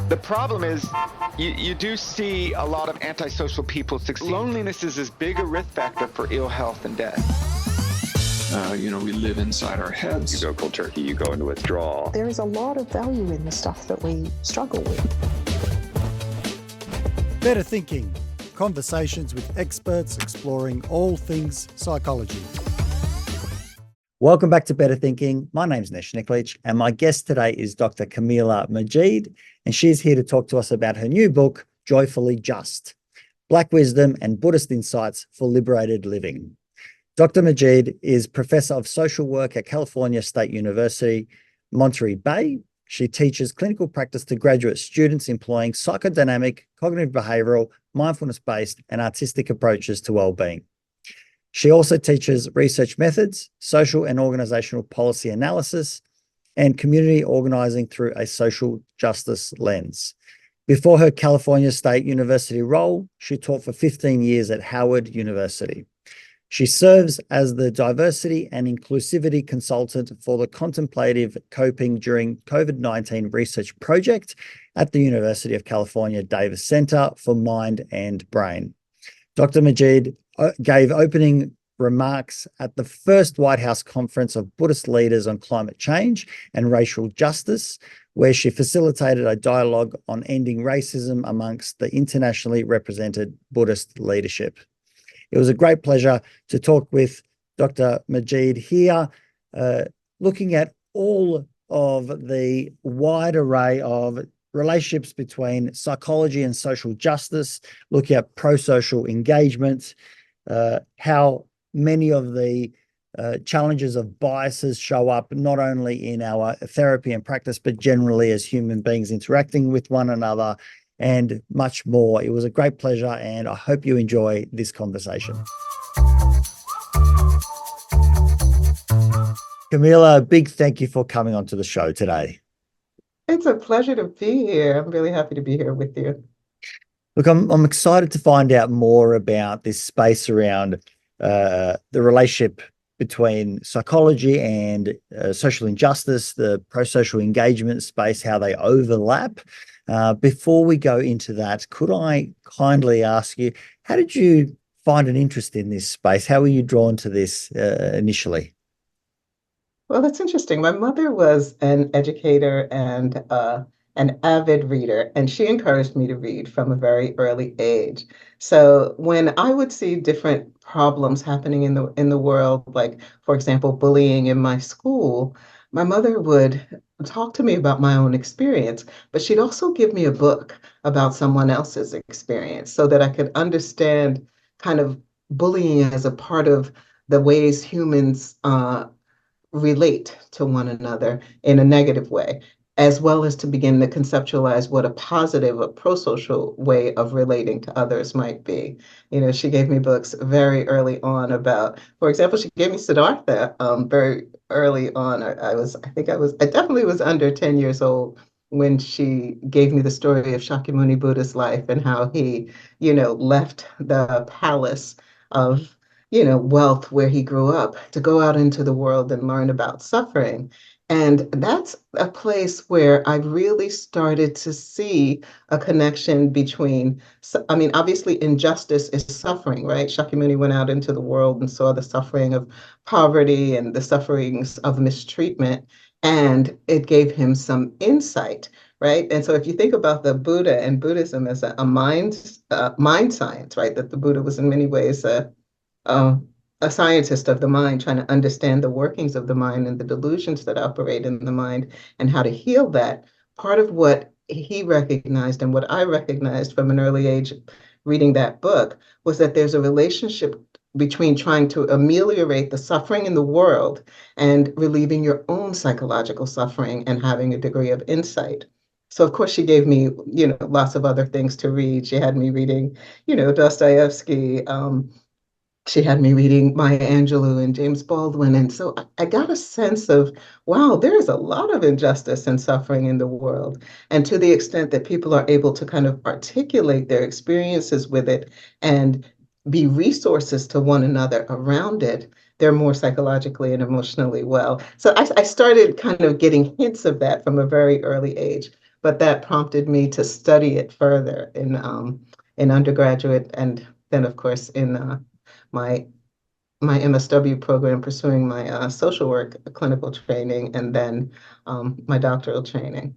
The problem is you do see a lot of antisocial people succeed. Loneliness is as big a risk factor for ill health and death. We live inside our heads. You go cold turkey, you go into withdrawal. There is a lot of value in the stuff that we struggle with. Better Thinking, conversations with experts exploring all things psychology. Welcome back to Better Thinking. My name's Nesh Nikolic, and my guest today is Dr. Kamilah Majied, and she's here to talk to us about her new book, Joyfully Just: Black Wisdom and Buddhist Insights for Liberated Living. Dr. Majied is Professor of Social Work at California State University, Monterey Bay. She teaches clinical practice to graduate students employing psychodynamic, cognitive behavioral, mindfulness-based, and artistic approaches to well-being. She also teaches research methods, social and organizational policy analysis, and community organizing through a social justice lens. Before her California State University role, she taught for 15 years at Howard University. She serves as the Diversity and Inclusivity Consultant for the Contemplative Coping During COVID-19 Research Project at the University of California Davis Center for Mind and Brain. Dr. Majied gave opening remarks at the first White House Conference of Buddhist Leaders on Climate Change and Racial Justice, where she facilitated a dialogue on ending racism amongst the internationally represented Buddhist leadership. It was a great pleasure to talk with Dr. Majied here, looking at all of the wide array of relationships between psychology and social justice, looking at pro-social engagement, how many of the challenges of biases show up not only in our therapy and practice, but generally as human beings interacting with one another, and much more. It was a great pleasure, and I hope you enjoy this conversation. Kamilah, a big thank you for coming onto the show today. It's a pleasure to be here. I'm really happy to be here with you. Look, I'm excited to find out more about this space around the relationship between psychology and social injustice, the pro-social engagement space, how they overlap. Before we go into that, could I kindly ask you, how did you find an interest in this space? How were you drawn to this initially? Well, that's interesting. My mother was an educator and an avid reader, and she encouraged me to read from a very early age. So when I would see different problems happening in the world, like, for example, bullying in my school, my mother would talk to me about my own experience, but she'd also give me a book about someone else's experience so that I could understand kind of bullying as a part of the ways humans relate to one another in a negative way, as well as to begin to conceptualize what a positive, a pro-social way of relating to others might be. She gave me books very early on about, for example, she gave me Siddhartha very early on. I definitely was under 10 years old when she gave me the story of Shakyamuni Buddha's life and how he, left the palace of wealth where he grew up to go out into the world and learn about suffering. And that's a place where I really started to see a connection between, obviously injustice is suffering, right? Shakyamuni went out into the world and saw the suffering of poverty and the sufferings of mistreatment, and it gave him some insight, right? And so if you think about the Buddha and Buddhism as a mind science, right? That the Buddha was in many ways a scientist of the mind, trying to understand the workings of the mind and the delusions that operate in the mind and how to heal that. Part of what he recognized and what I recognized from an early age reading that book was that there's a relationship between trying to ameliorate the suffering in the world and relieving your own psychological suffering and having a degree of insight. So, of course, she gave me, lots of other things to read. She had me reading, Dostoevsky. She had me reading Maya Angelou and James Baldwin. And so I got a sense of, wow, there is a lot of injustice and suffering in the world. And to the extent that people are able to kind of articulate their experiences with it and be resources to one another around it, they're more psychologically and emotionally well. So I started kind of getting hints of that from a very early age. but that prompted me to study it further in undergraduate, and then of course in my my MSW program, pursuing my social work clinical training, and then my doctoral training.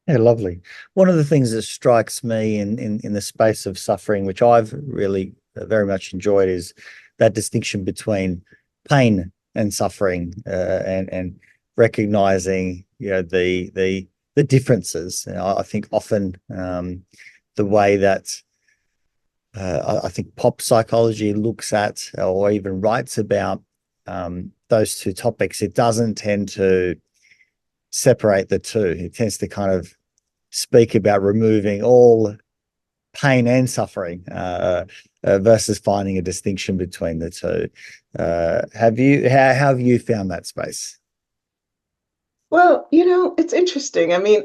Yeah, lovely. One of the things that strikes me in the space of suffering, which I've really very much enjoyed, is that distinction between pain and suffering, and recognizing, the differences. I think often the way that I think pop psychology looks at or even writes about those two topics, it doesn't tend to separate the two. It tends to kind of speak about removing all pain and suffering versus finding a distinction between the two. How have you found that space? Well, it's interesting. I mean,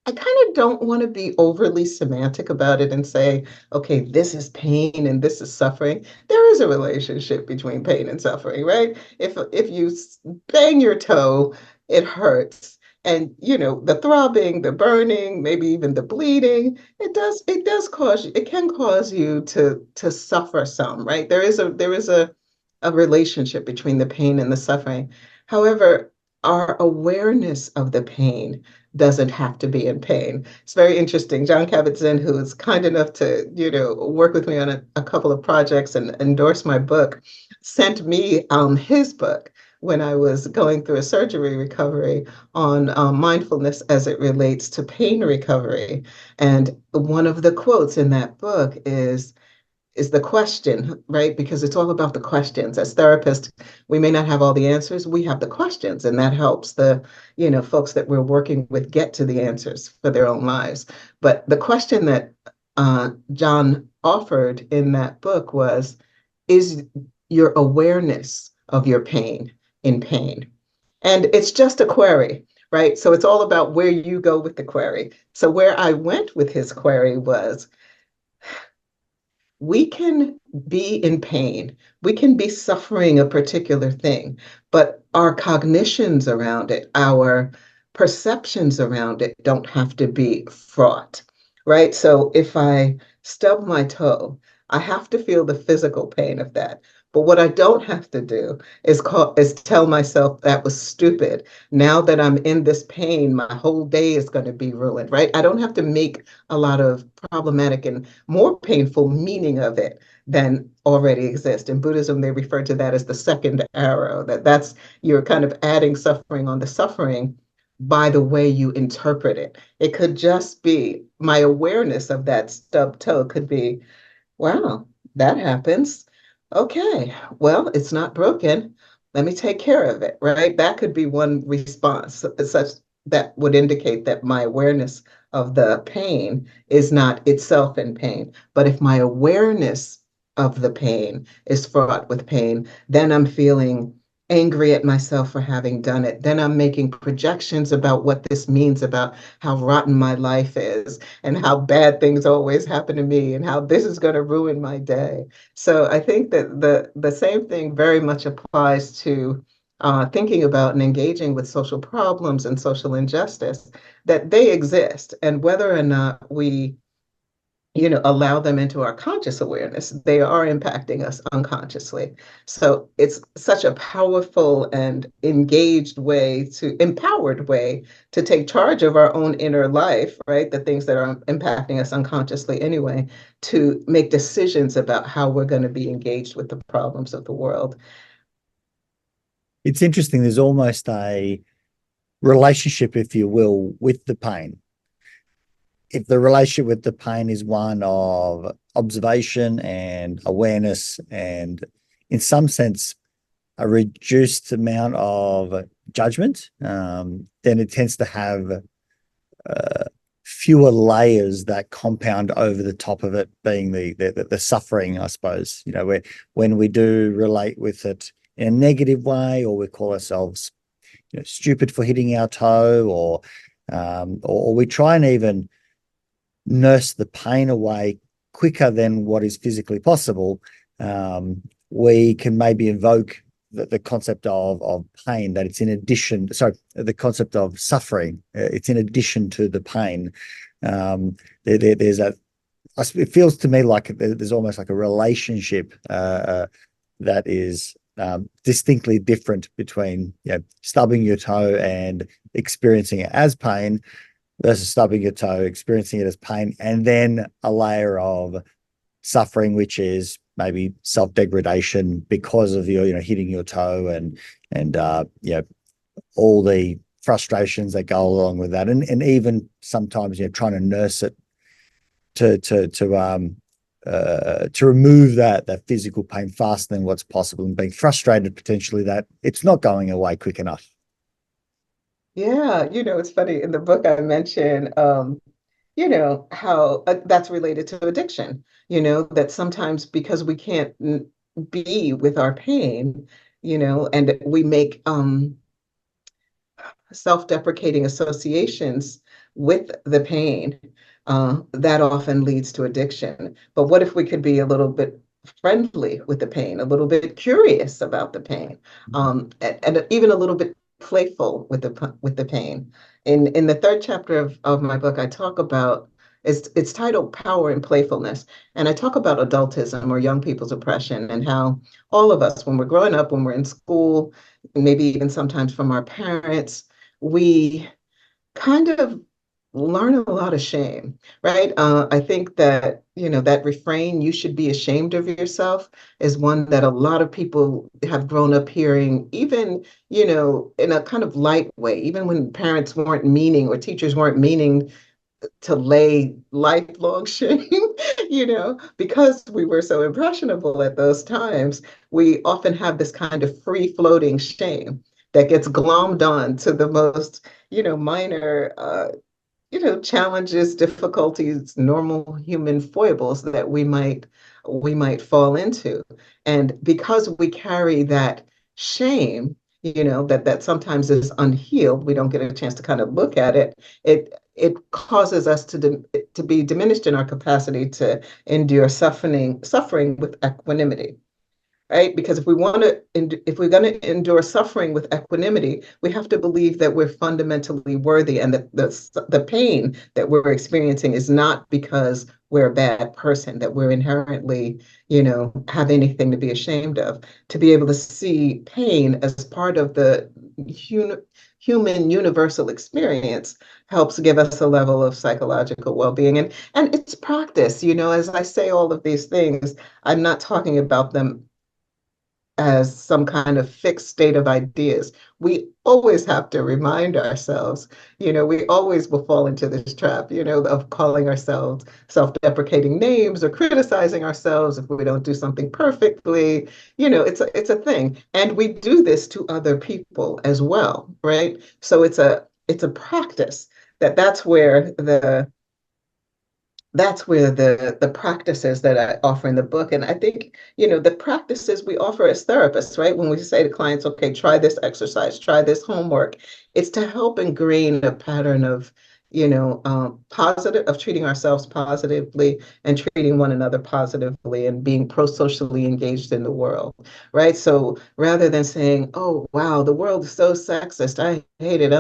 I kind of don't want to be overly semantic about it and say, okay, this is pain and this is suffering. There is a relationship between pain and suffering, right? If you bang your toe, it hurts. And the throbbing, the burning, maybe even the bleeding, it can cause you to suffer some, right? There is a relationship between the pain and the suffering. However, our awareness of the pain doesn't have to be in pain. It's very interesting. John Kabat-Zinn, who was kind enough to, work with me on a couple of projects and endorse my book, sent me his book when I was going through a surgery recovery on mindfulness as it relates to pain recovery. And one of the quotes in that book is the question, right? Because it's all about the questions. As therapists, we may not have all the answers. We have the questions, and that helps the, folks that we're working with get to the answers for their own lives. But the question that John offered in that book was, is your awareness of your pain in pain? And it's just a query, right? So it's all about where you go with the query. So where I went with his query was, we can be in pain, we can be suffering a particular thing, but our cognitions around it, our perceptions around it don't have to be fraught, right? So if I stub my toe, I have to feel the physical pain of that. But what I don't have to do is tell myself that was stupid. Now that I'm in this pain, my whole day is going to be ruined, right? I don't have to make a lot of problematic and more painful meaning of it than already exists. In Buddhism, they refer to that as the second arrow, that's you're kind of adding suffering on the suffering by the way you interpret it. It could just be my awareness of that stubbed toe could be, wow, that happens. Okay, well, it's not broken. Let me take care of it, right? That could be one response, such that would indicate that my awareness of the pain is not itself in pain. But if my awareness of the pain is fraught with pain, then I'm feeling angry at myself for having done it. Then I'm making projections about what this means about how rotten my life is and how bad things always happen to me and how this is going to ruin my day. So I think that the same thing very much applies to thinking about and engaging with social problems and social injustice, that they exist, and whether or not we allow them into our conscious awareness, they are impacting us unconsciously. So it's such a powerful and empowered way to take charge of our own inner life, right? The things that are impacting us unconsciously anyway, to make decisions about how we're going to be engaged with the problems of the world. It's interesting. There's almost a relationship, if you will, with the pain. If the relationship with the pain is one of observation and awareness and, in some sense, a reduced amount of judgment, then it tends to have fewer layers that compound over the top of it, being the suffering, I suppose. When we do relate with it in a negative way, or we call ourselves stupid for hitting our toe, or we try and even nurse the pain away quicker than what is physically possible, we can maybe invoke the concept of pain, that it's in addition, sorry, the concept of suffering, it's in addition to the pain. There's a, it feels to me like there's almost like a relationship that is distinctly different between, you know, stubbing your toe and experiencing it as pain versus stubbing your toe, experiencing it as pain, and then a layer of suffering, which is maybe self-degradation because of your, you know, hitting your toe and you know, all the frustrations that go along with that, and even sometimes, you know, trying to nurse it to remove that physical pain faster than what's possible, and being frustrated potentially that it's not going away quick enough. Yeah, you know, it's funny. In the book, I mention, you know, how that's related to addiction, you know, that sometimes because we can't be with our pain, you know, and we make self-deprecating associations with the pain, that often leads to addiction. But what if we could be a little bit friendly with the pain, a little bit curious about the pain, and even a little bit playful with the pain? In the third chapter of my book, I talk about, it's titled Power and Playfulness. And I talk about adultism, or young people's oppression, and how all of us, when we're growing up, when we're in school, maybe even sometimes from our parents, we kind of learn a lot of shame, right? I think that, you know, that refrain, "you should be ashamed of yourself," is one that a lot of people have grown up hearing, even, you know, in a kind of light way, even when parents weren't meaning, or teachers weren't meaning to lay lifelong shame, you know, because we were so impressionable at those times. We often have this kind of free floating shame that gets glommed on to the most, you know, minor, you know, challenges, difficulties, normal human foibles that we might fall into. And because we carry that shame, you know, that sometimes is unhealed, we don't get a chance to kind of look at it. It causes us to be diminished in our capacity to endure suffering with equanimity. Right? Because if we're going to endure suffering with equanimity, we have to believe that we're fundamentally worthy, and that the pain that we're experiencing is not because we're a bad person, that we're inherently, you know, have anything to be ashamed of. To be able to see pain as part of the human universal experience helps give us a level of psychological well-being. And it's practice, you know, as I say all of these things, I'm not talking about them as some kind of fixed state of ideas. We always have to remind ourselves, you know, we always will fall into this trap, you know, of calling ourselves self-deprecating names, or criticizing ourselves if we don't do something perfectly. You know, it's a thing. And we do this to other people as well, right? So it's a practice that's where the practices that I offer in the book. And I think, you know, the practices we offer as therapists, right? When we say to clients, okay, try this exercise, try this homework, it's to help ingrain a pattern of, you know, of treating ourselves positively, and treating one another positively, and being pro-socially engaged in the world, right? So rather than saying, "Oh, wow, the world is so sexist, I hate it,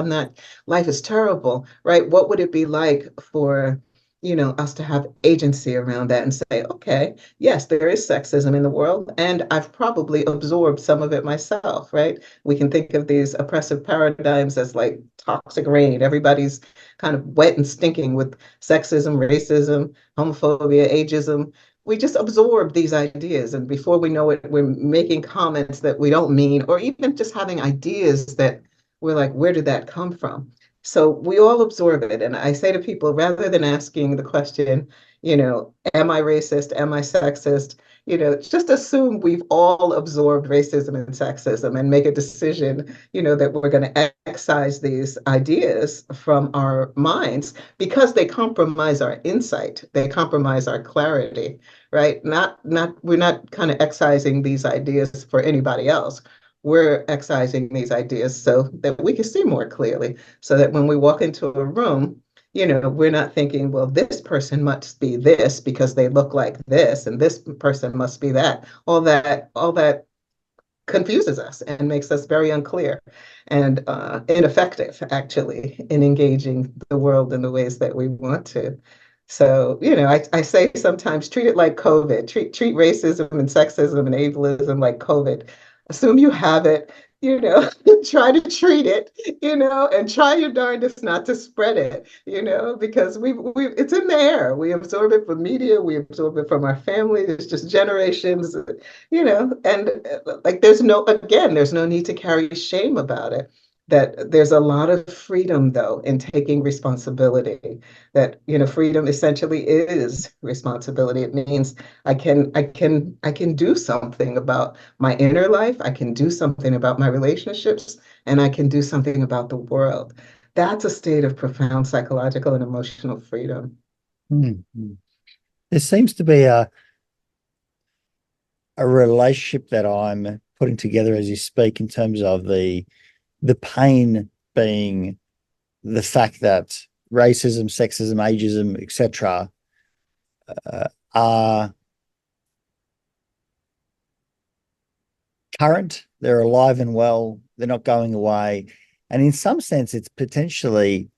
life is terrible," right? What would it be like for, you know, us to have agency around that, and say, okay, yes, there is sexism in the world, and I've probably absorbed some of it myself, right? We can think of these oppressive paradigms as like toxic rain. Everybody's kind of wet and stinking with sexism, racism, homophobia, ageism. We just absorb these ideas, and before we know it, we're making comments that we don't mean, or even just having ideas that we're like, where did that come from? So we all absorb it. And I say to people, rather than asking the question, you know, am I racist? Am I sexist? You know, just assume we've all absorbed racism and sexism, and make a decision, you know, that we're going to excise these ideas from our minds, because they compromise our insight. They compromise our clarity, right? We're not kind of excising these ideas for anybody else. We're excising these ideas so that we can see more clearly, so that when we walk into a room, you know, we're not thinking, well, this person must be this because they look like this, and this person must be that. All that confuses us and makes us very unclear and ineffective, actually, in engaging the world in the ways that we want to. So, I say sometimes treat it like COVID, treat racism and sexism and ableism like COVID. Assume you have it, try to treat it, and try your darndest not to spread it, because it's in the air. We absorb it from media, we absorb it from our family. It's just generations, and like there's no need to carry shame about it. That there's a lot of freedom, though, in taking responsibility. That freedom essentially is responsibility. It means I can do something about my inner life. I can do something about my relationships, and I can do something about the world. That's a state of profound psychological and emotional freedom. Mm-hmm. There seems to be a relationship that I'm putting together as you speak in terms of the pain being the fact that racism, sexism, ageism, etc., are current. They're alive and well. They're not going away. And in some sense, it's potentially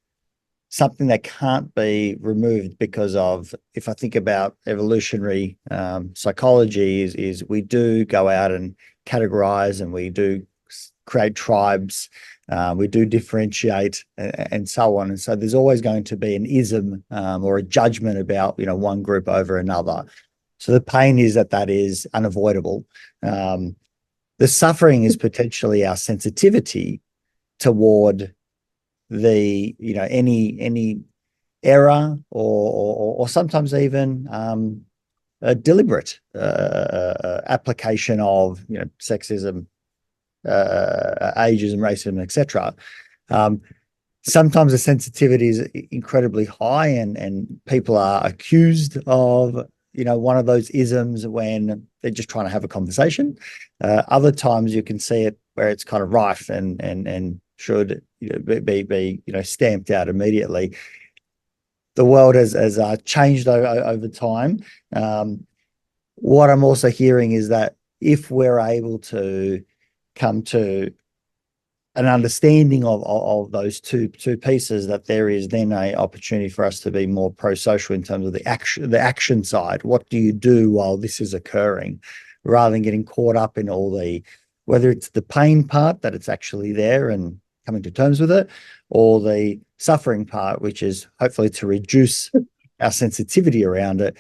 something that can't be removed because of, if I think about evolutionary psychology, is we do go out and categorize, and we do create tribes, we do differentiate, and so on. And so there's always going to be an ism or a judgment about one group over another. So the pain is that is unavoidable. The suffering is potentially our sensitivity toward the any error or sometimes even a deliberate application of sexism, ageism, racism, etc. Sometimes the sensitivity is incredibly high, and people are accused of one of those isms when they're just trying to have a conversation. Other times you can see it where it's kind of rife and should be stamped out immediately. The world has changed over time. What I'm also hearing is that if we're able to come to an understanding of those two pieces, that there is then an opportunity for us to be more pro-social in terms of the action side. What do you do while this is occurring, rather than getting caught up in all whether it's the pain part, that it's actually there and coming to terms with it, or the suffering part, which is hopefully to reduce our sensitivity around it.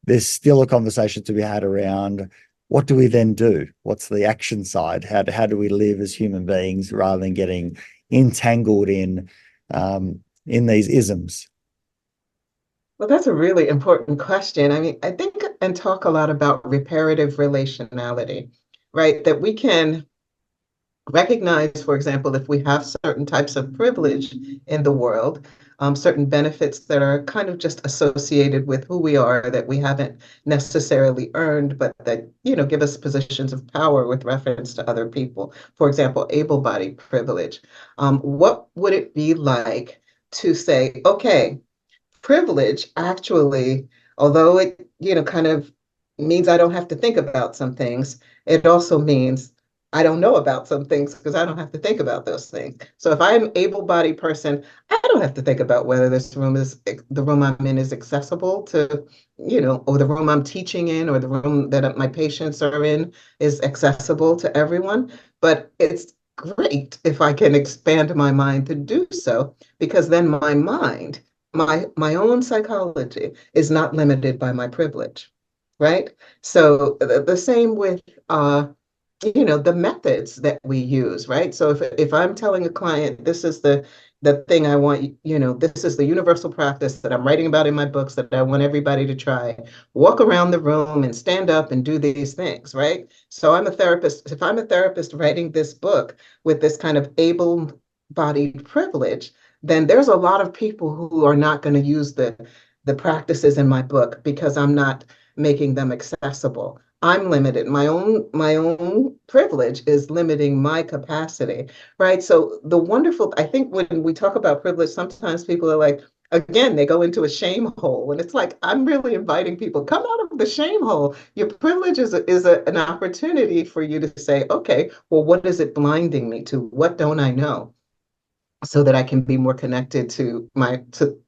There's still a conversation to be had around, what do we then do? What's the action side? How do we live as human beings rather than getting entangled in these isms? Well, that's a really important question. I mean, I think and talk a lot about reparative relationality, right? That we can recognize, for example, if we have certain types of privilege in the world, certain benefits that are kind of just associated with who we are, that we haven't necessarily earned, but that, give us positions of power with reference to other people. For example, able-bodied privilege. What would it be like to say, okay, privilege actually, although it, kind of means I don't have to think about some things, it also means I don't know about some things because I don't have to think about those things. So if I'm an able-bodied person, I don't have to think about whether the room I'm in is accessible to, or the room I'm teaching in, or the room that my patients are in is accessible to everyone. But it's great if I can expand my mind to do so, because then my mind, my own psychology is not limited by my privilege, right? So the same with the methods that we use, right? So if I'm telling a client, this is the thing I want, this is the universal practice that I'm writing about in my books that I want everybody to try, walk around the room and stand up and do these things, right? So I'm a therapist. If I'm a therapist writing this book with this kind of able-bodied privilege, then there's a lot of people who are not going to use the practices in my book because I'm not making them accessible. I'm limited. My own privilege is limiting my capacity, right? So I think when we talk about privilege, sometimes people are like, again, they go into a shame hole. And it's like, I'm really inviting people, come out of the shame hole. Your privilege an opportunity for you to say, okay, well, what is it blinding me to? What don't I know? So that I can be more connected to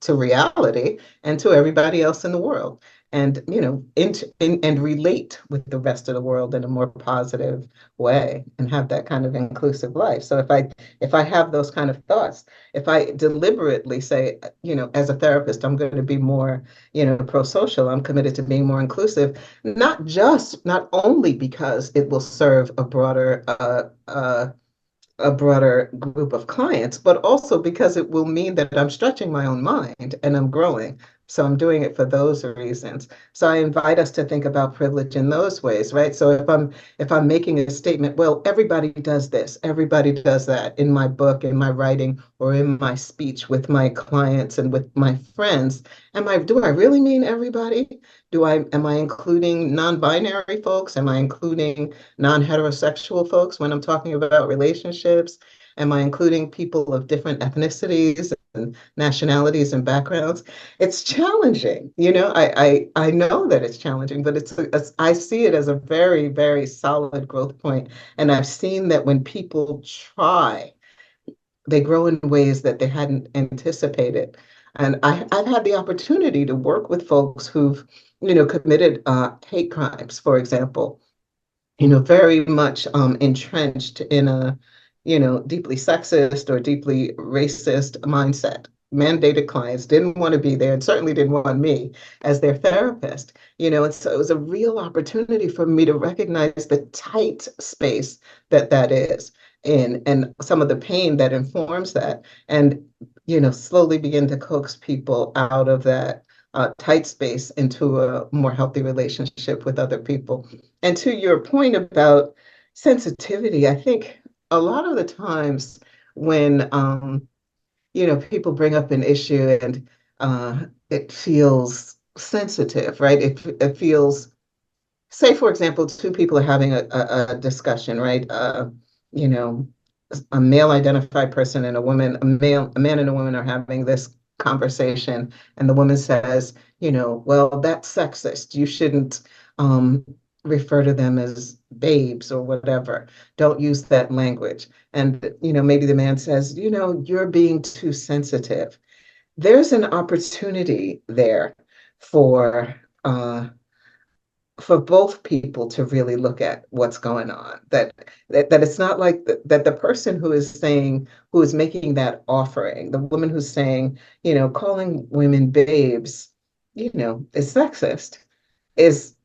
to reality and to everybody else in the world, and and relate with the rest of the world in a more positive way, and have that kind of inclusive life. So if I have those kind of thoughts, if I deliberately say, as a therapist, I'm going to be more, pro-social, I'm committed to being more inclusive, not only because it will serve a broader group of clients, but also because it will mean that I'm stretching my own mind and I'm growing. So I'm doing it for those reasons. So I invite us to think about privilege in those ways, right? So if I'm making a statement, well, everybody does this, everybody does that in my book, in my writing, or in my speech with my clients and with my friends, do I really mean everybody? Am I including non-binary folks? Am I including non-heterosexual folks when I'm talking about relationships? Am I including people of different ethnicities and nationalities and backgrounds? It's challenging, I know that it's challenging, but I see it as a very, very solid growth point. And I've seen that when people try, they grow in ways that they hadn't anticipated. And I've had the opportunity to work with folks who've, committed hate crimes, for example, very much entrenched in a, deeply sexist or deeply racist mindset. Mandated clients didn't want to be there and certainly didn't want me as their therapist, and so it was a real opportunity for me to recognize the tight space that is in, and some of the pain that informs that, and, slowly begin to coax people out of that tight space into a more healthy relationship with other people. And to your point about sensitivity, I think a lot of the times when people bring up an issue and it feels sensitive, right? It feels, say for example, two people are having a discussion, right? You know, a male identified person and a man and a woman are having this conversation, and the woman says, well, that's sexist. You shouldn't refer to them as babes or whatever. Don't use that language. And, maybe the man says, you're being too sensitive. There's an opportunity there for both people to really look at what's going on. That it's not like that the person who is making that offering, the woman who's saying, calling women babes, is sexist, is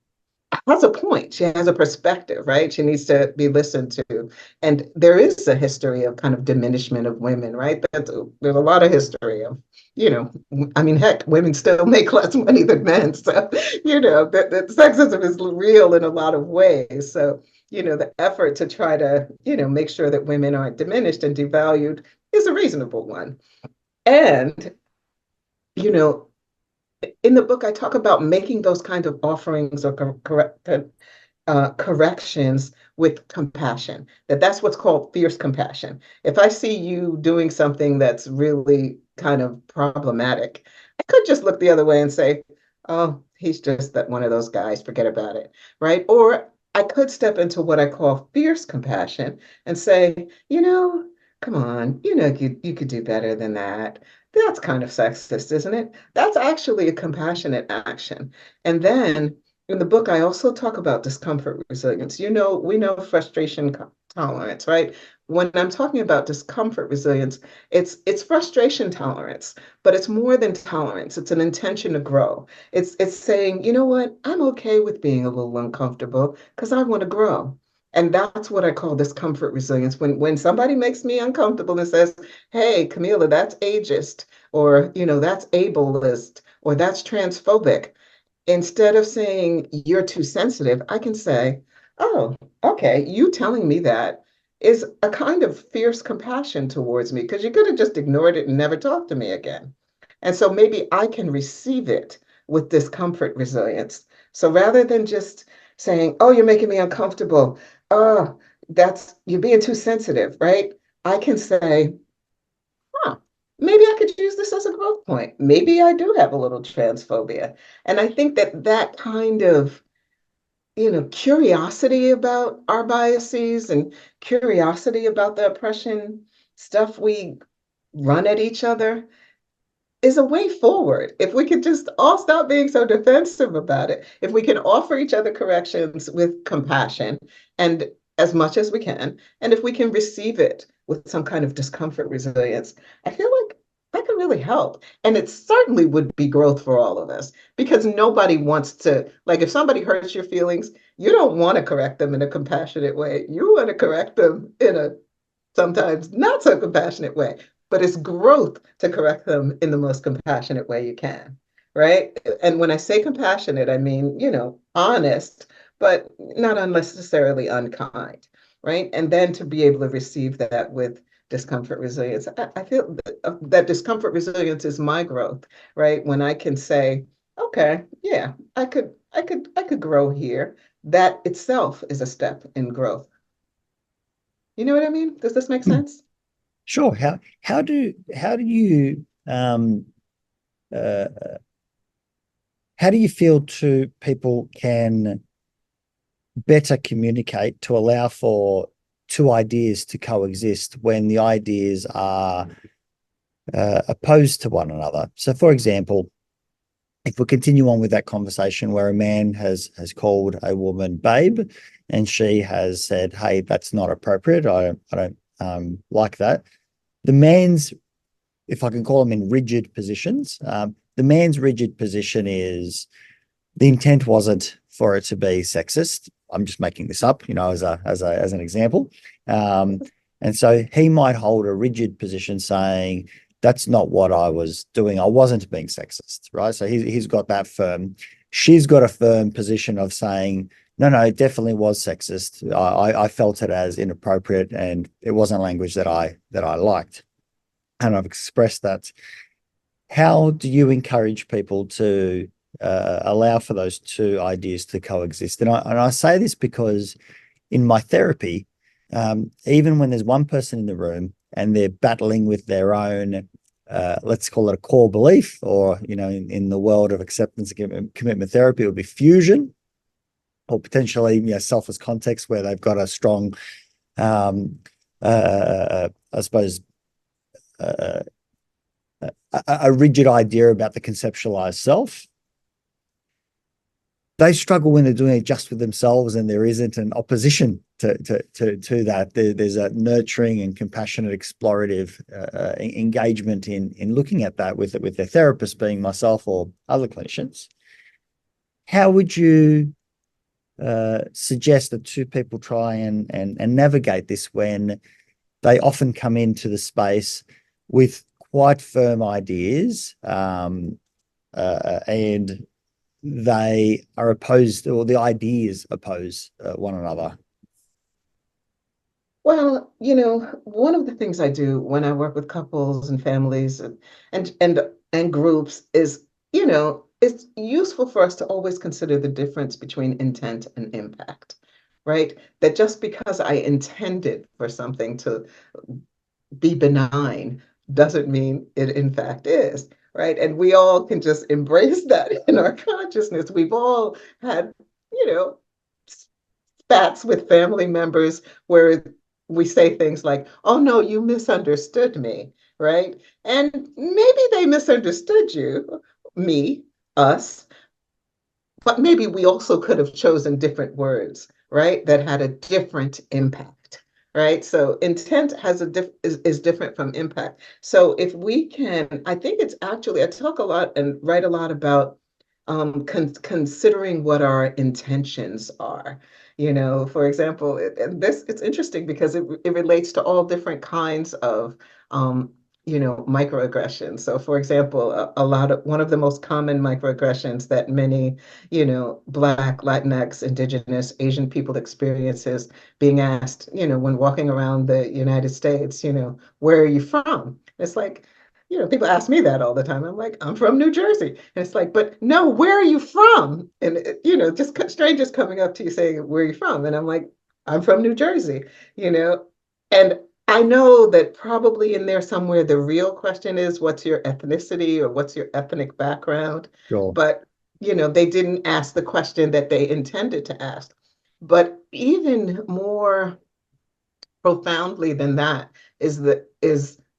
has a point. She has a perspective, right? She needs to be listened to. And there is a history of kind of diminishment of women, right? There's a lot of history of, I mean, heck, women still make less money than men. So, that sexism is real in a lot of ways. So, the effort to try to, make sure that women aren't diminished and devalued is a reasonable one. And, in the book, I talk about making those kind of offerings or corrections with compassion. That's what's called fierce compassion. If I see you doing something that's really kind of problematic, I could just look the other way and say, oh, he's just one of those guys, forget about it, right? Or I could step into what I call fierce compassion and say, come on, you could do better than that. That's kind of sexist, isn't it? That's actually a compassionate action. And then in the book, I also talk about discomfort resilience. We know frustration tolerance, right? When I'm talking about discomfort resilience, it's frustration tolerance, but it's more than tolerance. It's an intention to grow. It's saying, you know what, I'm okay with being a little uncomfortable because I want to grow. And that's what I call discomfort resilience. When somebody makes me uncomfortable and says, hey, Kamilah, that's ageist, or that's ableist, or that's transphobic, instead of saying you're too sensitive, I can say, oh, okay, you telling me that is a kind of fierce compassion towards me, because you could have just ignored it and never talked to me again. And so maybe I can receive it with discomfort resilience. So rather than just saying, oh, you're making me uncomfortable, oh, you're being too sensitive, right? I can say, huh, maybe I could use this as a growth point. Maybe I do have a little transphobia. And I think that that kind of, curiosity about our biases and curiosity about the oppression stuff we run at each other is a way forward. If we could just all stop being so defensive about it, if we can offer each other corrections with compassion and as much as we can, and if we can receive it with some kind of discomfort resilience, I feel like that could really help. And it certainly would be growth for all of us because nobody wants to, like, if somebody hurts your feelings, you don't want to correct them in a compassionate way. You want to correct them in a sometimes not so compassionate way, but it's growth to correct them in the most compassionate way you can, right? And when I say compassionate, I mean, honest, but not unnecessarily unkind, right? And then to be able to receive that with discomfort resilience. I feel that discomfort resilience is my growth, right? When I can say, okay, yeah, I could grow here. That itself is a step in growth. You know what I mean? Does this make sense? Sure. Uh, how do you feel to people can better communicate to allow for two ideas to coexist when the ideas are opposed to one another? So, for example, if we continue on with that conversation where a man has called a woman babe, and she has said, "Hey, that's not appropriate. I don't like that." The man's, if I can call them in rigid positions, the man's rigid position is the intent wasn't for it to be sexist. I'm just making this up, as an example. And so he might hold a rigid position saying, that's not what I was doing. I wasn't being sexist, right? So he's got that firm. She's got a firm position of saying, no, it definitely was sexist. I felt it as inappropriate, and it wasn't language that I liked, and I've expressed that. How do you encourage people to allow for those two ideas to coexist? And I say this because in my therapy, even when there's one person in the room and they're battling with their own, let's call it a core belief, or, in the world of acceptance and commitment therapy, it would be fusion, or potentially, selfless context where they've got a strong, I suppose, a rigid idea about the conceptualized self. They struggle when they're doing it just with themselves, and there isn't an opposition to that. There's a nurturing and compassionate, explorative engagement in looking at that with their therapist, being myself or other clinicians. How would you suggest that two people try and navigate this when they often come into the space with quite firm ideas, and they are opposed, or the ideas oppose one another? Well, one of the things I do when I work with couples and families and groups is, it's useful for us to always consider the difference between intent and impact, right? That just because I intended for something to be benign doesn't mean it in fact is, right? And we all can just embrace that in our consciousness. We've all had, spats with family members where we say things like, oh no, you misunderstood me, right? And maybe they misunderstood you, me, us, but maybe we also could have chosen different words, right? That had a different impact, right? So intent is different from impact. So if we can, I think it's actually, I talk a lot and write a lot about considering what our intentions are. For example, it's interesting because it relates to all different kinds of microaggressions. So for example, one of the most common microaggressions that many, Black, Latinx, Indigenous, Asian people experience is being asked, when walking around the United States, where are you from? It's like, people ask me that all the time. I'm like, I'm from New Jersey. And it's like, but no, where are you from? And, just strangers coming up to you saying, where are you from? And I'm like, I'm from New Jersey, and I know that probably in there somewhere the real question is, what's your ethnicity or what's your ethnic background? Sure. But, they didn't ask the question that they intended to ask. But even more profoundly than that is the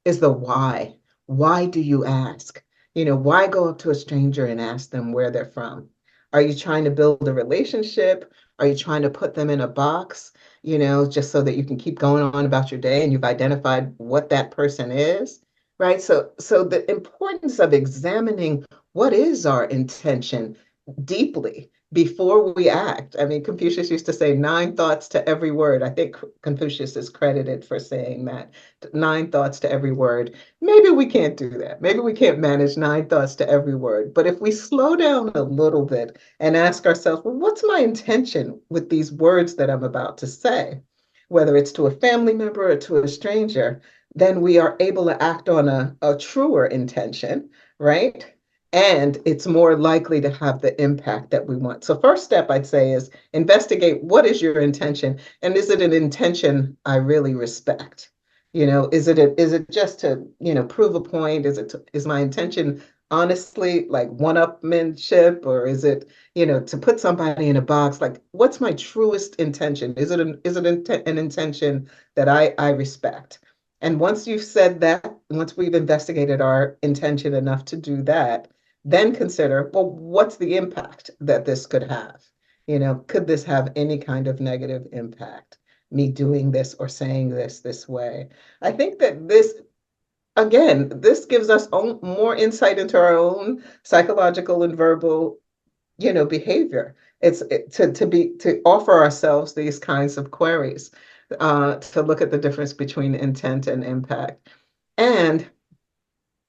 why. Why do you ask? Why go up to a stranger and ask them where they're from? Are you trying to build a relationship? Are you trying to put them in a box, just so that you can keep going on about your day and you've identified what that person is, right? So the importance of examining what is our intention deeply before we act. I mean, Confucius used to say 9 thoughts to every word. I think Confucius is credited for saying that 9 thoughts to every word. Maybe we can't do that. Maybe we can't manage 9 thoughts to every word. But if we slow down a little bit and ask ourselves, well, what's my intention with these words that I'm about to say? Whether it's to a family member or to a stranger, then we are able to act on a truer intention, right? And it's more likely to have the impact that we want. So first step I'd say is investigate what is your intention, and is it an intention I really respect? Is it just to, prove a point? Is my intention honestly like one-upmanship, or is it, to put somebody in a box? Like, what's my truest intention? Is it an intention that I respect? And once you've said that, once we've investigated our intention enough to do that, then consider, well, what's the impact that this could have? Could this have any kind of negative impact? Me doing this or saying this way. I think that this gives us more insight into our own psychological and verbal, behavior. To offer ourselves these kinds of queries, to look at the difference between intent and impact. And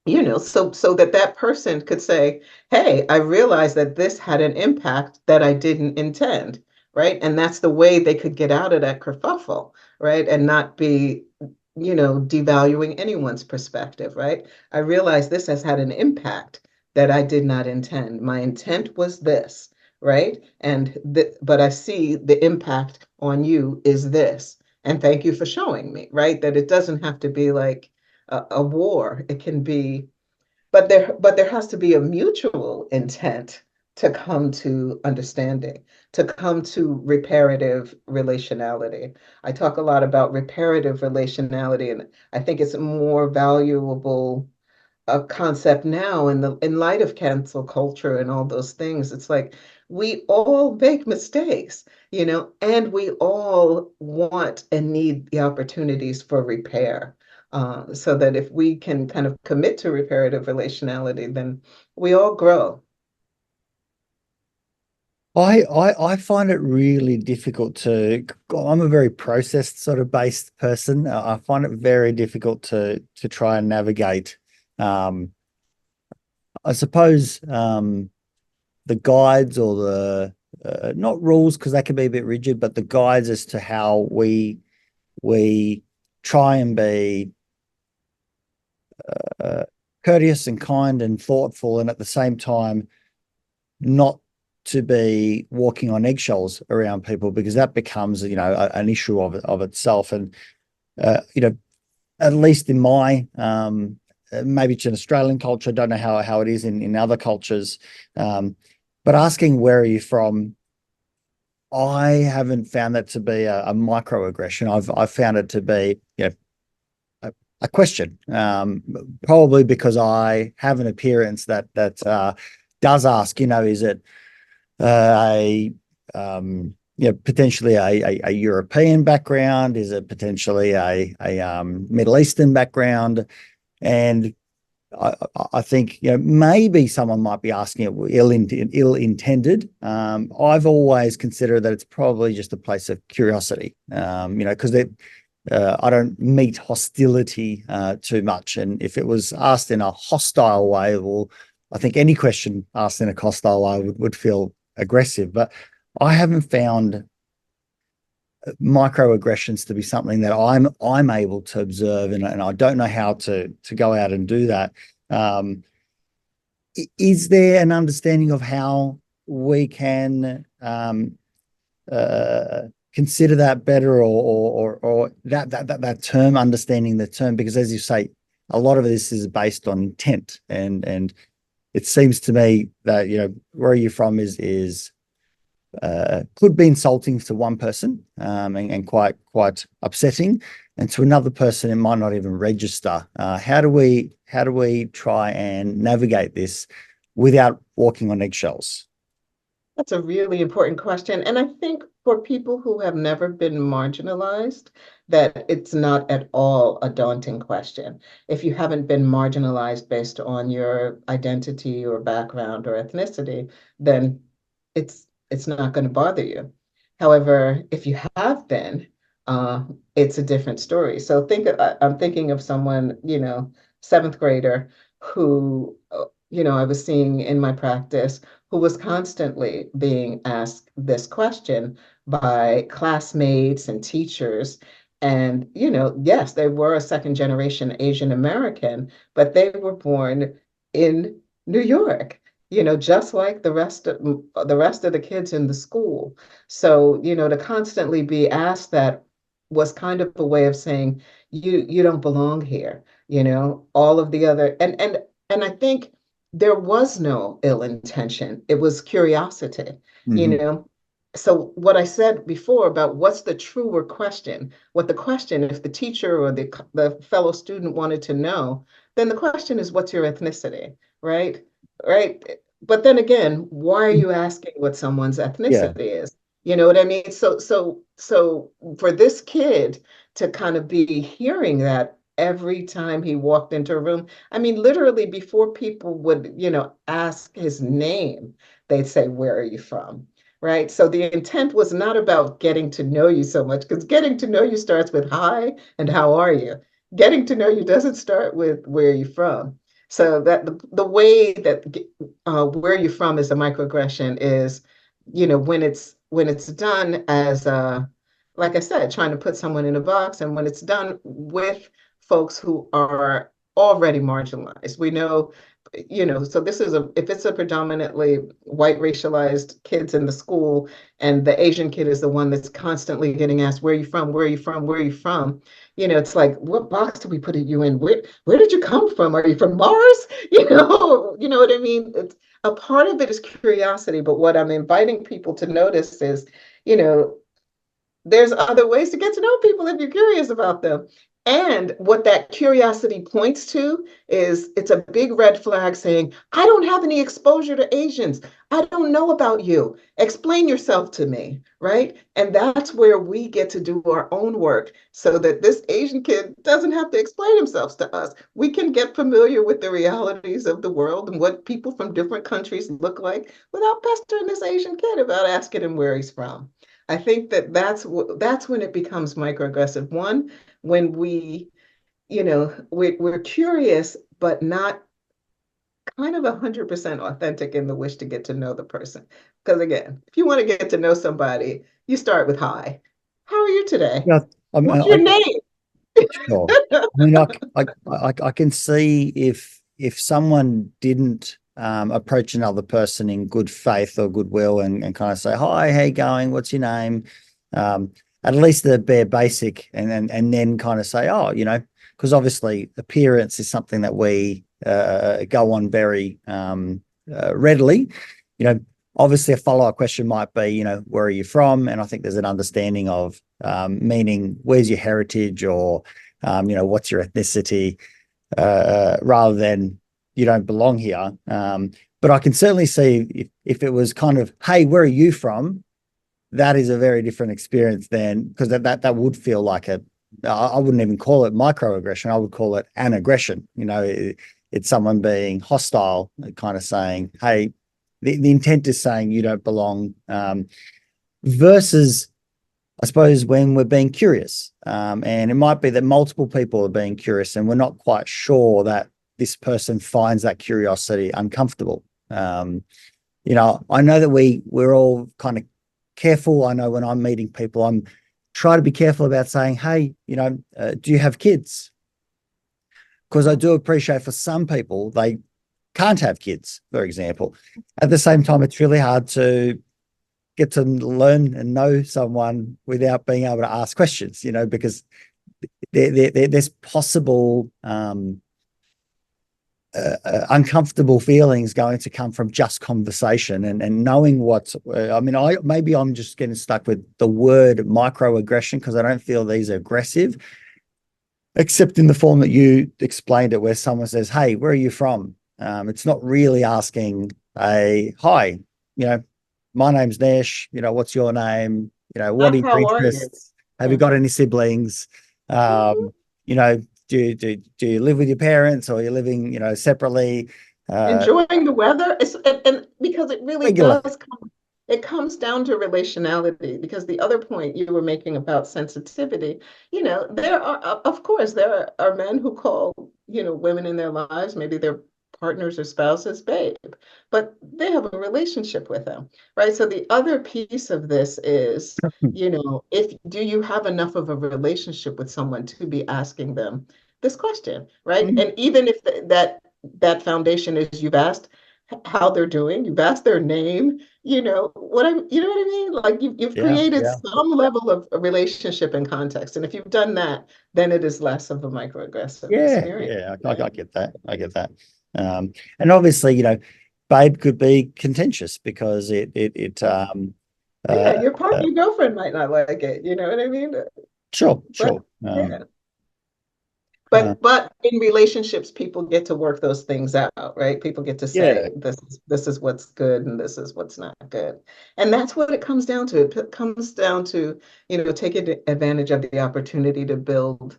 so that person could say, hey, I realized that this had an impact that I didn't intend, right? And that's the way they could get out of that kerfuffle, right? And not be, devaluing anyone's perspective, right? I realized this has had an impact that I did not intend. My intent was this, right? But I see the impact on you is this. And thank you for showing me, right? That it doesn't have to be like a war. It can be, but there has to be a mutual intent to come to understanding, to come to reparative relationality. I talk a lot about reparative relationality, and I think it's a more valuable concept now in light of cancel culture and all those things. It's like we all make mistakes, and we all want and need the opportunities for repair. So that if we can kind of commit to reparative relationality, then we all grow. I find it really difficult I'm a very process sort of based person. I find it very difficult to try and navigate. I suppose the guides or the not rules, because that can be a bit rigid, but the guides as to how we try and be courteous and kind and thoughtful, and at the same time not to be walking on eggshells around people, because that becomes an issue of itself. And at least in my maybe it's an Australian culture, I don't know how it is in other cultures, but asking where are you from, I haven't found that to be a microaggression. I've found it to be a question, probably because I have an appearance that does ask, is it potentially a European background? Is it potentially a Middle Eastern background? And I think maybe someone might be asking it ill-intended. I've always considered that it's probably just a place of curiosity, because I don't meet hostility too much. And if it was asked in a hostile way, well, I think any question asked in a hostile way would feel aggressive. But I haven't found microaggressions to be something that I'm able to observe, and I don't know how to go out and do that. Is there an understanding of how we can consider that better, or that term, understanding the term? Because as you say, a lot of this is based on intent, and it seems to me that, you know, where are you from is could be insulting to one person, and quite upsetting, and to another person it might not even register. How do we try and navigate this without walking on eggshells? That's a really important question. And I think for people who have never been marginalized, that it's not at all a daunting question. If you haven't been marginalized based on your identity or background or ethnicity, then it's not going to bother you. However, if you have been, it's a different story. So I'm thinking of someone, you know, seventh grader who, you know, I was seeing in my practice, who was constantly being asked this question by classmates and teachers. And, you know, yes, they were a second generation Asian American, but they were born in New York, you know, just like the rest of the kids in the school. So, you know, to constantly be asked that was kind of a way of saying, you don't belong here, you know, all of the other, and I think there was no ill intention. It was curiosity, you Mm-hmm. know. So what I said before about what's the truer question, what the question, if the teacher or the fellow student wanted to know, then the question is, what's your ethnicity, right? Right. But then again, why are you asking what someone's Yeah. ethnicity is? You know what I mean? So for this kid to kind of be hearing that every time he walked into a room, I mean, literally before people would, you know, ask his name, they'd say, "Where are you from?" Right? So the intent was not about getting to know you so much, because getting to know you starts with hi and how are you. Getting to know you doesn't start with where are you from. So that the way that where you're from is a microaggression is, you know, when it's done as like I said, trying to put someone in a box, and when it's done with folks who are already marginalized. We know, you know, so this is if it's a predominantly white racialized kids in the school, and the Asian kid is the one that's constantly getting asked, where are you from? Where are you from? Where are you from? You know, it's like, what box do we put you in? Where did you come from? Are you from Mars? You know what I mean? It's a part of it is curiosity, but what I'm inviting people to notice is, you know, there's other ways to get to know people if you're curious about them. And what that curiosity points to is it's a big red flag saying, I don't have any exposure to Asians. I don't know about you. Explain yourself to me, right? And that's where we get to do our own work so that this Asian kid doesn't have to explain himself to us. We can get familiar with the realities of the world and what people from different countries look like without pestering this Asian kid about asking him where he's from. I think that's when it becomes microaggressive. One, when we, you know, we're curious, but not kind of 100% authentic in the wish to get to know the person. Because again, if you want to get to know somebody, you start with hi. How are you today? Yeah. What's your name? Sure. I mean, I can see if someone didn't approach another person in good faith or goodwill, and kind of say, hi, how you going? What's your name? At least the bare basic, and then kind of say, oh, you know, because obviously appearance is something that we go on very readily. You know, obviously a follow-up question might be, you know, where are you from? And I think there's an understanding of meaning, where's your heritage, or you know, what's your ethnicity, rather than you don't belong here. But I can certainly see if it was kind of, hey, where are you from? That is a very different experience than, because that would feel like I wouldn't even call it microaggression. I would call it an aggression. You know, it's someone being hostile, kind of saying, hey, the intent is saying you don't belong, versus, I suppose, when we're being curious, and it might be that multiple people are being curious and we're not quite sure that this person finds that curiosity uncomfortable. You know, I know that we're all kind of careful. I know when I'm meeting people, I'm trying to be careful about saying, hey, you know, do you have kids? Because I do appreciate for some people, they can't have kids, for example. At the same time, it's really hard to get to learn and know someone without being able to ask questions, because there's possible uncomfortable feelings going to come from just conversation and knowing what, maybe I'm just getting stuck with the word microaggression because I don't feel these are aggressive, except in the form that you explained it, where someone says, "Hey, where are you from?" It's not really asking hi, my name's Nesh, what's your name? What are your How are you? interests? Have you got any siblings? Mhm. Do you live with your parents, or you're living, separately? Enjoying the weather. And because it really Regular. does it comes down to relationality, because the other point you were making about sensitivity, there are, of course, there are men who call, women in their lives, maybe their partners or spouses, babe, but they have a relationship with them, right? So the other piece of this is, if do you have enough of a relationship with someone to be asking them this question, right? Mhm. And even if that foundation is you've asked how they're doing, you've asked their name, you know what I mean? Like you've Yeah, created yeah, some level of a relationship and context. And if you've done that, then it is less of a microaggressive yeah, experience, yeah. I right? get that. I get that. And obviously, babe could be contentious because Yeah, uh, your partner, uh your girlfriend might not like it, you know what I mean? sure, But sure. yeah. Uh, But in relationships, people get to work those things out, right? People get to yeah. say this is what's good and this is what's not good. And that's what it comes down to. It comes down to, taking advantage of the opportunity to build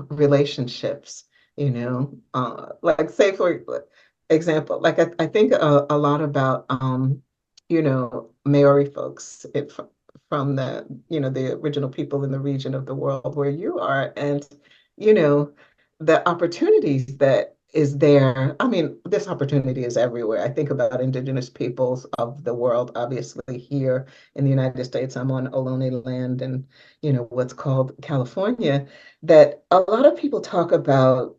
relationships, like say for example, like I think a lot about Maori folks from the original people in the region of the world where you are. And you know, the opportunities that is there. I mean, this opportunity is everywhere. I think about indigenous peoples of the world, obviously here in the United States. I'm on Ohlone land and, what's called California, that a lot of people talk about,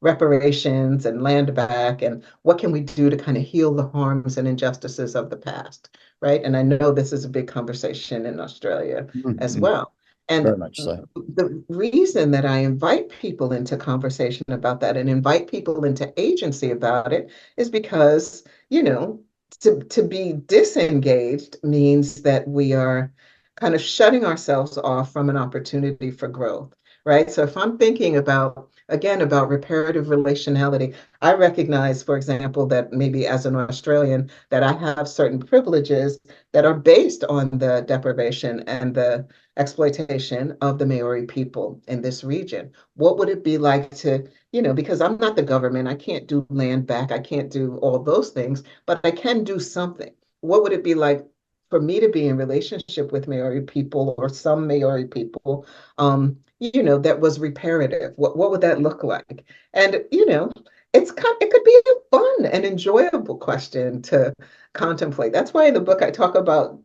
reparations and land back and what can we do to kind of heal the harms and injustices of the past, right? And I know this is a big conversation in Australia as Mhm. well. And Very much so. the reason that I invite people into conversation about that and invite people into agency about it is because, to be disengaged means that we are kind of shutting ourselves off from an opportunity for growth, right? So if I'm thinking about, again, about reparative relationality, I recognize, for example, that maybe as an Australian, that I have certain privileges that are based on the deprivation and the exploitation of the Maori people in this region. What would it be like to, because I'm not the government, I can't do land back, I can't do all those things, but I can do something. What would it be like for me to be in relationship with Maori people or some Maori people, that was reparative? What would that look like? And, it could be a fun and enjoyable question to contemplate. That's why in the book I talk about,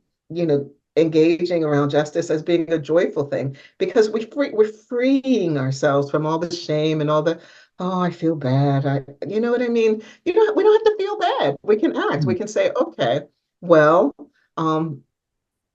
engaging around justice as being a joyful thing, because we're freeing ourselves from all the shame and all the, oh, I feel bad. You know what I mean? We don't have to feel bad. We can act. We Mm. can say, okay, well, um,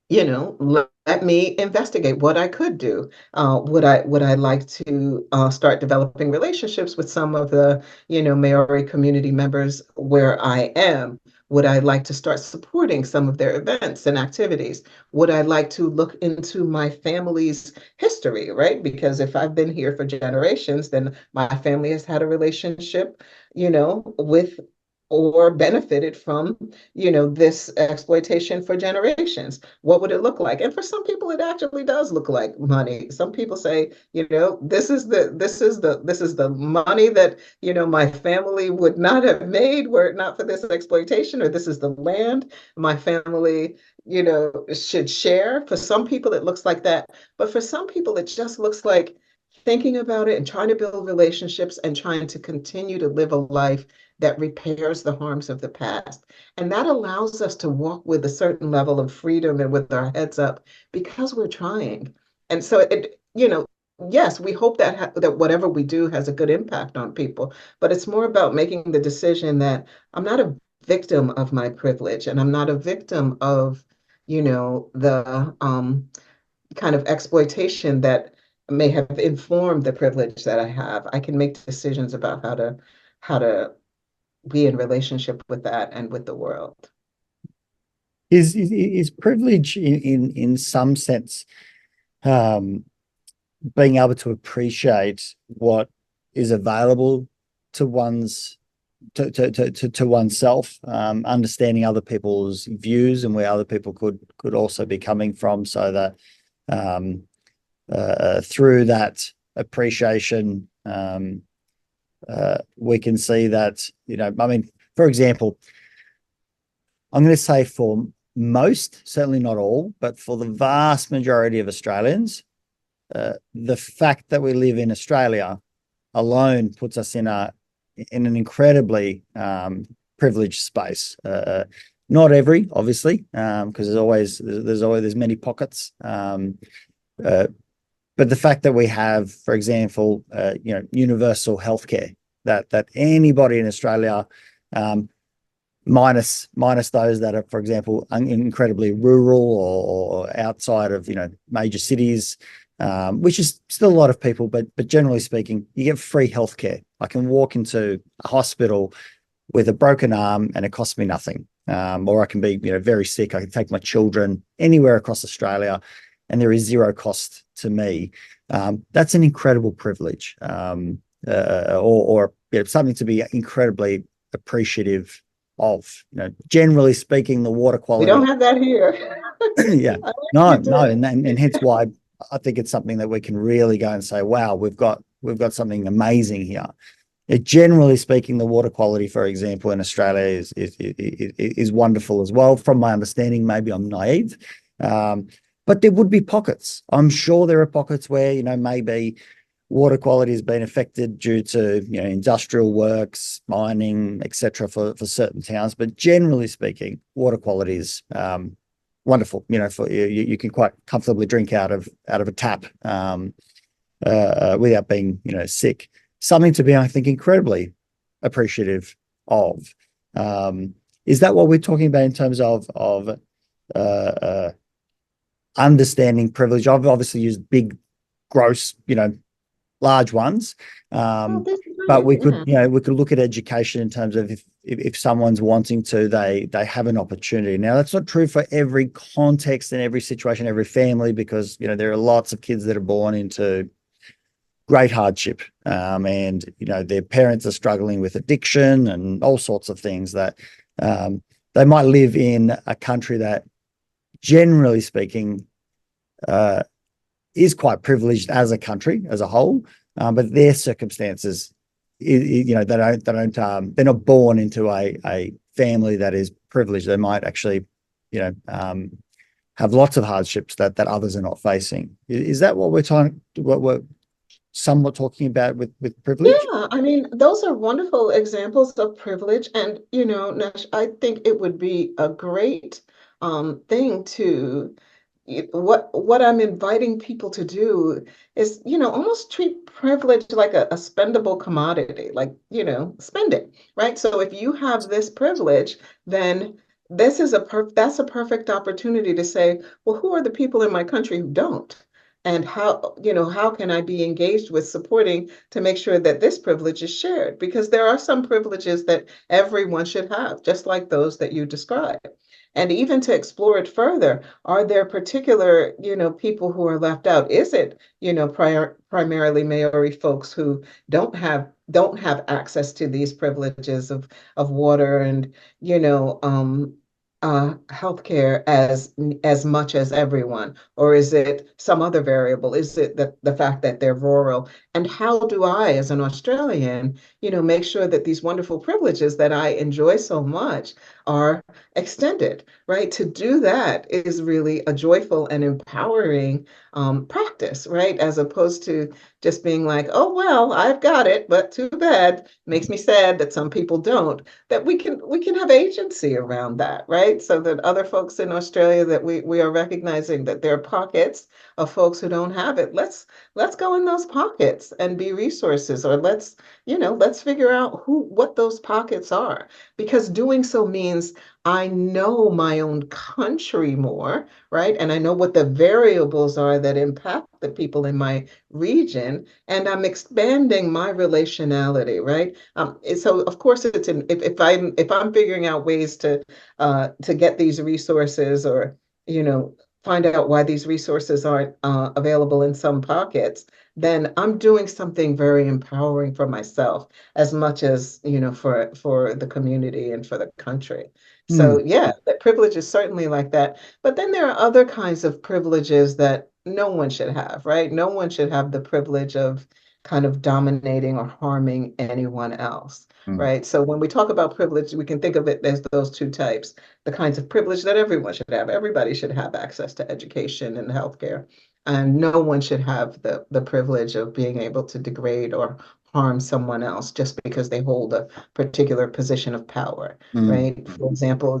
let me investigate what I could do. Would I like to start developing relationships with some of the, Maori community members where I am? Would I like to start supporting some of their events and activities? Would I like to look into my family's history, right? Because if I've been here for generations, then my family has had a relationship, with or benefited from, this exploitation for generations. What would it look like? And for some people, it actually does look like money. Some people say, this is the money that, my family would not have made were it not for this exploitation, or this is the land my family, should share. For some people, it looks like that. But for some people, it just looks like thinking about it and trying to build relationships and trying to continue to live a life that repairs the harms of the past. And that allows us to walk with a certain level of freedom and with our heads up because we're trying. And so yes, we hope that whatever we do has a good impact on people, but it's more about making the decision that I'm not victim of my privilege, and I'm not a victim of, the kind of exploitation that may have informed the privilege that I have. I can make decisions about how to be in relationship with that and with the world. Is privilege in some sense being able to appreciate what is available to oneself, understanding other people's views and where other people could also be coming from, so that through that appreciation, we can see that, I mean, for example, I'm going to say for most, certainly not all, but for the vast majority of Australians, the fact that we live in Australia alone puts us in an incredibly privileged space. Not every, obviously, because there's many pockets. But the fact that we have, for example, universal healthcare, that anybody in Australia, minus those that are, for example, incredibly rural or outside of major cities, which is still a lot of people, but generally speaking, you get free healthcare. I can walk into a hospital with a broken arm and it costs me nothing, or I can be very sick. I can take my children anywhere across Australia, and there is zero cost to me. That's an incredible privilege, or something to be incredibly appreciative of. Generally speaking, the water quality. We don't have that here. Yeah, no, and hence why I think it's something that we can really go and say, wow, we've got something amazing here. Generally speaking, the water quality, for example, in Australia is wonderful as well. From my understanding, maybe I'm naive, but there would be pockets. I'm sure there are pockets where maybe water quality has been affected due to industrial works, mining, etc. for certain towns. But generally speaking, water quality is wonderful. For you can quite comfortably drink out of a tap without being sick. Something to be, I think, incredibly appreciative of. Is that what we're talking about in terms of understanding privilege? I've obviously used big, gross, large ones, but we could, we could look at education in terms of if someone's wanting to, they have an opportunity. Now, that's not true for every context and every situation, every family, because there are lots of kids that are born into great hardship, and their parents are struggling with addiction and all sorts of things that they might live in a country that, generally speaking, is quite privileged as a country as a whole, but their circumstances, they're not born into a family that is privileged. They might actually, have lots of hardships that others are not facing. Is that what we're somewhat talking about with privilege? Yeah, I mean, those are wonderful examples of privilege. And, Nesh, I think it would be a great thing to, what I'm inviting people to do is, almost treat privilege like a spendable commodity, like, spend it, right? So if you have this privilege, then that's a perfect opportunity to say, well, who are the people in my country who don't? And how can I be engaged with supporting to make sure that this privilege is shared? Because there are some privileges that everyone should have, just like those that you described. And even to explore it further, are there particular, people who are left out? Is it, primarily Maori folks who don't have access to these privileges of water and, healthcare as much as everyone? Or is it some other variable? Is it the fact that they're rural? And how do I, as an Australian, make sure that these wonderful privileges that I enjoy so much are extended, right? To do that is really a joyful and empowering practice, right? As opposed to just being like, oh, well, I've got it, but too bad. Makes me sad that some people don't. That we can have agency around that, right? right? So that other folks in Australia, that we are recognizing that there are pockets of folks who don't have it. Let's go in those pockets and be resources, or let's figure out what those pockets are, because doing so means I know my own country more, right? And I know what the variables are that impact the people in my region, and I'm expanding my relationality, right? So of course it's if I'm figuring out ways to get these resources, or find out why these resources aren't available in some pockets, then I'm doing something very empowering for myself as much as for the community and for the country. So Mm, yeah, that privilege is certainly like that. But then there are other kinds of privileges that no one should have, right? No one should have the privilege of kind of dominating or harming anyone else, mm, right? So when we talk about privilege, we can think of it as those two types: the kinds of privilege that everyone should have. Everybody should have access to education and healthcare. And no one should have the privilege of being able to degrade or harm someone else just because they hold a particular position of power, mm, right? For example,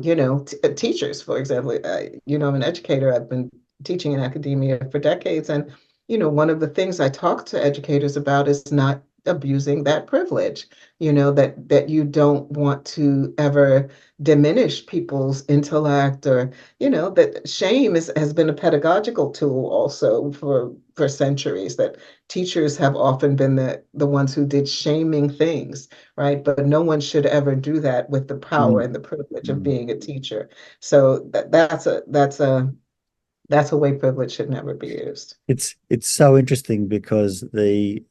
teachers, for example, I'm an educator. I've been teaching in academia for decades. And, one of the things I talk to educators about is not abusing that privilege, that you don't want to ever diminish people's intellect, or that shame has been a pedagogical tool also for centuries, that teachers have often been the ones who did shaming things, right? But no one should ever do that with the power mm, and the privilege of mm. being a teacher. So that's a way privilege should never be used. It's so interesting because the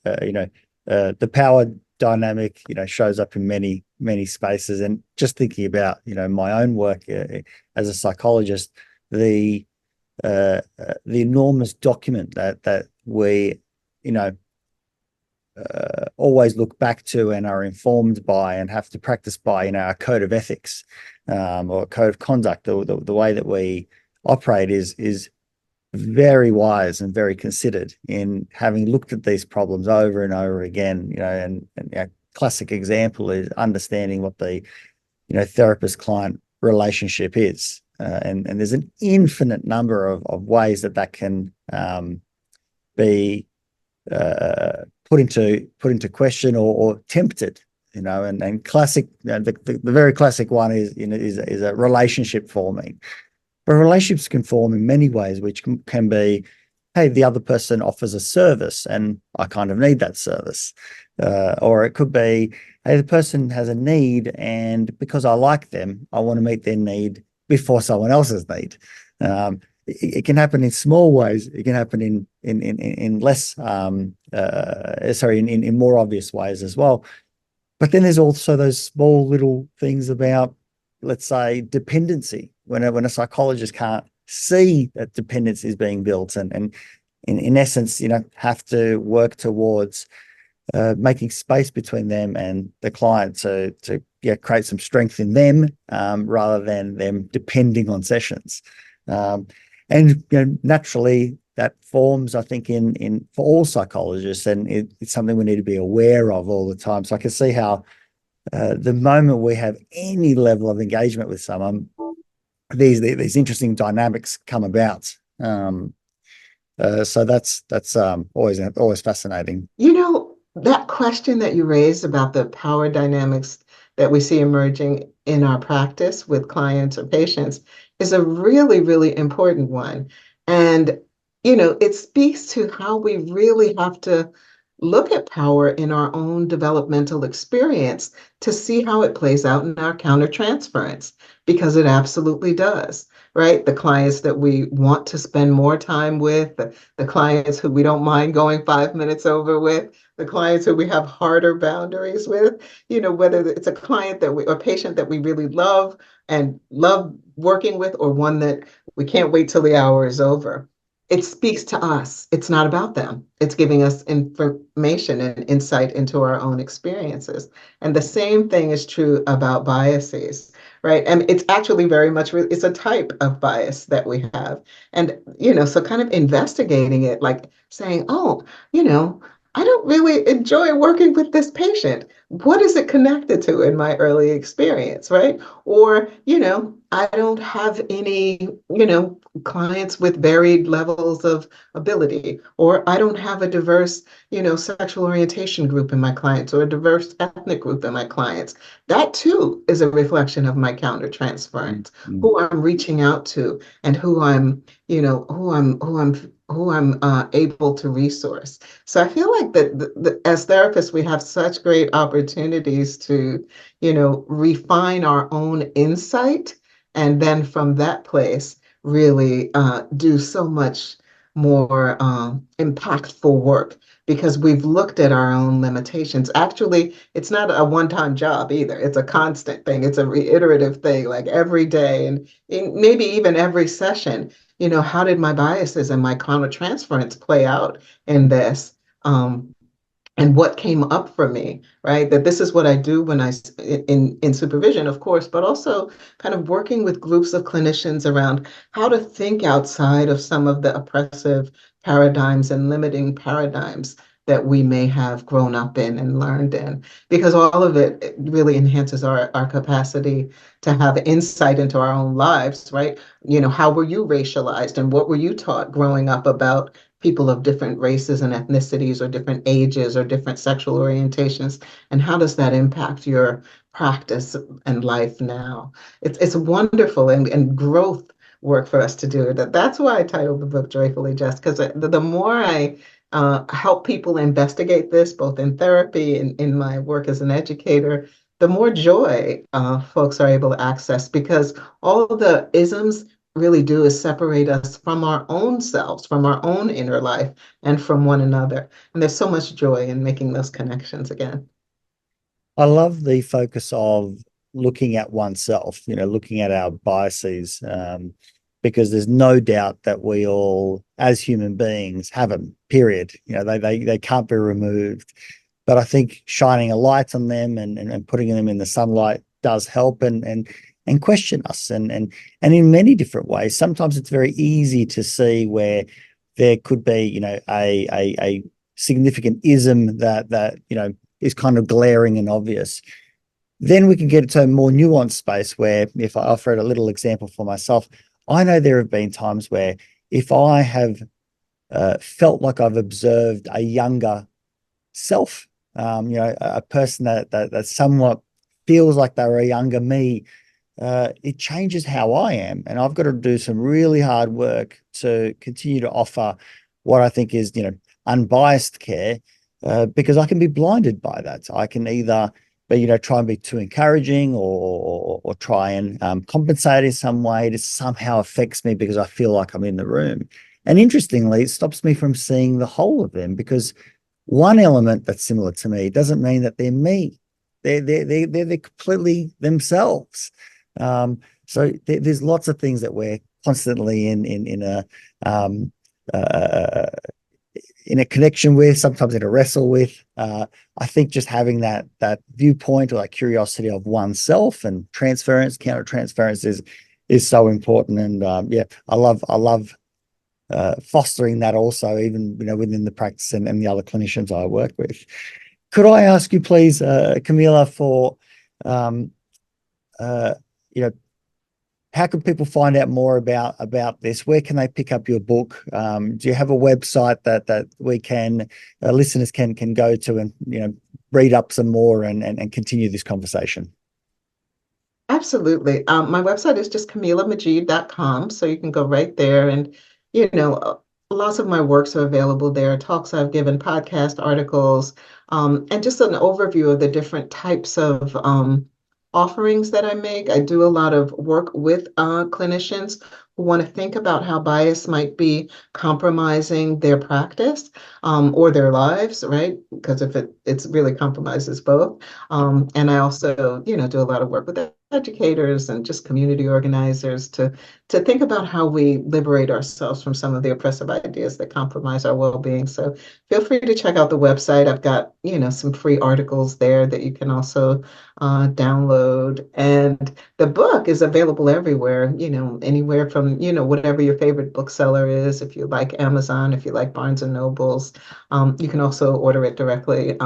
power dynamic shows up in many spaces, and just thinking about my own work as a psychologist, the the enormous document that we you know always look back to and are informed by and have to practice by our code of ethics, or code of conduct. The way that we operate is very wise and very considered in having looked at these problems over and over again. And a classic example is understanding what the therapist client relationship is, and there's an infinite number of ways that can be put into question or tempted. And classic, the very classic one is a relationship forming. But relationships can form in many ways, which can be, hey, the other person offers a service and I kind of need that service. Or it could be, hey, the person has a need, and because I like them, I want to meet their need before someone else's need. It can happen in small ways. It can happen in less, in more obvious ways as well. But then there's also those small little things about, let's say, dependency. When a psychologist can't see that dependency is being built, and in essence, have to work towards making space between them and the client to create some strength in them, rather than them depending on sessions. And naturally, that forms, I think, in for all psychologists, and it's something we need to be aware of all the time. So I can see how the moment we have any level of engagement with someone, these interesting dynamics come about. So that's always fascinating. That question that you raised about the power dynamics that we see emerging in our practice with clients or patients is a really, really important one. And, it speaks to how we really have to look at power in our own developmental experience to see how it plays out in our countertransference, because it absolutely does, right? The clients that we want to spend more time with, the clients who we don't mind going 5 minutes over with, the clients who we have harder boundaries with, whether it's a client or patient that we really love and love working with, or one that we can't wait till the hour is over. It speaks to us. It's not about them. It's giving us information and insight into our own experiences. And the same thing is true about biases, right? And it's actually very much, it's a type of bias that we have. And, so kind of investigating it, like saying, oh, I don't really enjoy working with this patient. What is it connected to in my early experience, right? Or, I don't have any, clients with varied levels of ability, or I don't have a diverse, sexual orientation group in my clients or a diverse ethnic group in my clients. That too is a reflection of my countertransference, who I'm reaching out to and who I'm, able to resource. So I feel like that as therapists, we have such great opportunities to, refine our own insight, and then from that place, really do so much more impactful work because we've looked at our own limitations. Actually, it's not a one-time job either. It's a constant thing. It's a reiterative thing, like every day and maybe even every session. How did my biases and my countertransference play out in this? And what came up for me, right? That this is what I do when in supervision, of course, but also kind of working with groups of clinicians around how to think outside of some of the oppressive paradigms and limiting paradigms that we may have grown up in and learned in, because all of it really enhances our capacity to have insight into our own lives, right? How were you racialized and what were you taught growing up about people of different races and ethnicities or different ages or different sexual orientations, and how does that impact your practice and life now? It's wonderful and growth work for us to do. That's why I titled the book Joyfully Just, because the more I help people investigate this, both in therapy and in my work as an educator, the more joy folks are able to access, because all of the isms really do is separate us from our own selves, from our own inner life, and from one another. And there's so much joy in making those connections again. I love the focus of looking at oneself, looking at our biases, because there's no doubt that we all, as human beings, have them, period. They can't be removed. But I think shining a light on them and putting them in the sunlight does help and question us and in many different ways. Sometimes it's very easy to see where there could be, a significant ism that is kind of glaring and obvious. Then we can get to a more nuanced space where, if I offer a little example for myself, I know there have been times where if I have felt like I've observed a younger self, a person that somewhat feels like they were a younger me, it changes how I am. And I've got to do some really hard work to continue to offer what I think is, unbiased care, because I can be blinded by that. I can either try and be too encouraging or try and compensate in some way. It somehow affects me because I feel like I'm in the room. And interestingly, it stops me from seeing the whole of them, because one element that's similar to me doesn't mean that they're me. They're completely themselves. So there's lots of things that we're constantly in a connection with, sometimes in a wrestle with. I think just having that viewpoint or that curiosity of oneself and countertransference is so important. And I love fostering that also, even within the practice and the other clinicians I work with. Could I ask you, please, Kamilah, for how can people find out more about this? Where can they pick up your book? Do you have a website that we can listeners can go to and read up some more and continue this conversation? Absolutely. My website is just CamilahMajied.com, so you can go right there, and lots of my works are available there. Talks I've given, podcast articles, and just an overview of the different types of offerings that I make. I do a lot of work with clinicians who want to think about how bias might be compromising their practice or their lives, right? Because if it's really compromises both. And I also, do a lot of work with educators and just community organizers to think about how we liberate ourselves from some of the oppressive ideas that compromise our well-being. So feel free to check out the website. I've got, some free articles there that you can also download. And the book is available everywhere, anywhere from from, whatever your favorite bookseller is. If you like Amazon, if you like Barnes and Nobles, you can also order it directly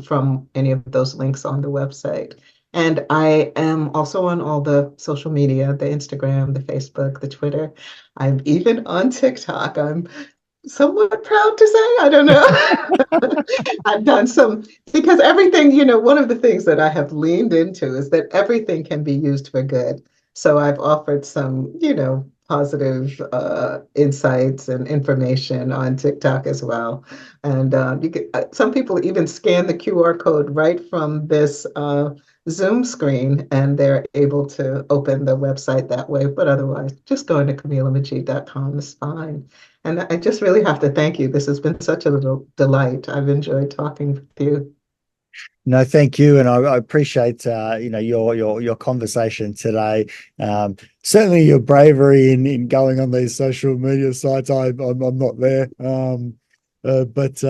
from any of those links on the website. And I am also on all the social media, the Instagram, the Facebook, the Twitter. I'm even on TikTok. I'm somewhat proud to say, I don't know. I've done some, because everything, one of the things that I have leaned into is that everything can be used for good. So I've offered some, positive insights and information on TikTok as well. And some people even scan the QR code right from this Zoom screen, and they're able to open the website that way. But otherwise, just going to CamilahMajied.com is fine. And I just really have to thank you. This has been such a little delight. I've enjoyed talking with you. No, thank you, and I appreciate your conversation today. Certainly, your bravery in going on these social media sites. I'm not there, but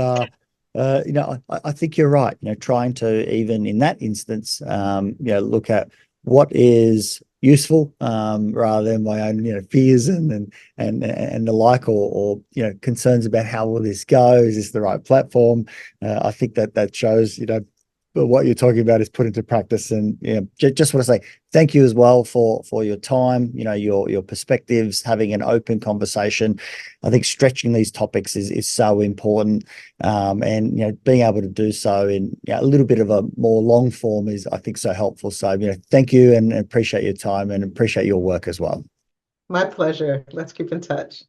I think you're right. Trying to, even in that instance, look at what is useful rather than my own fears and the like, or concerns about how will this go, is this the right platform. I think that shows but what you're talking about is put into practice. And just want to say thank you as well for your time, your perspectives, having an open conversation. I think stretching these topics is so important, and being able to do so in a little bit of a more long form is, I think, so helpful. So thank you, and appreciate your time and appreciate your work as well. My pleasure. Let's keep in touch.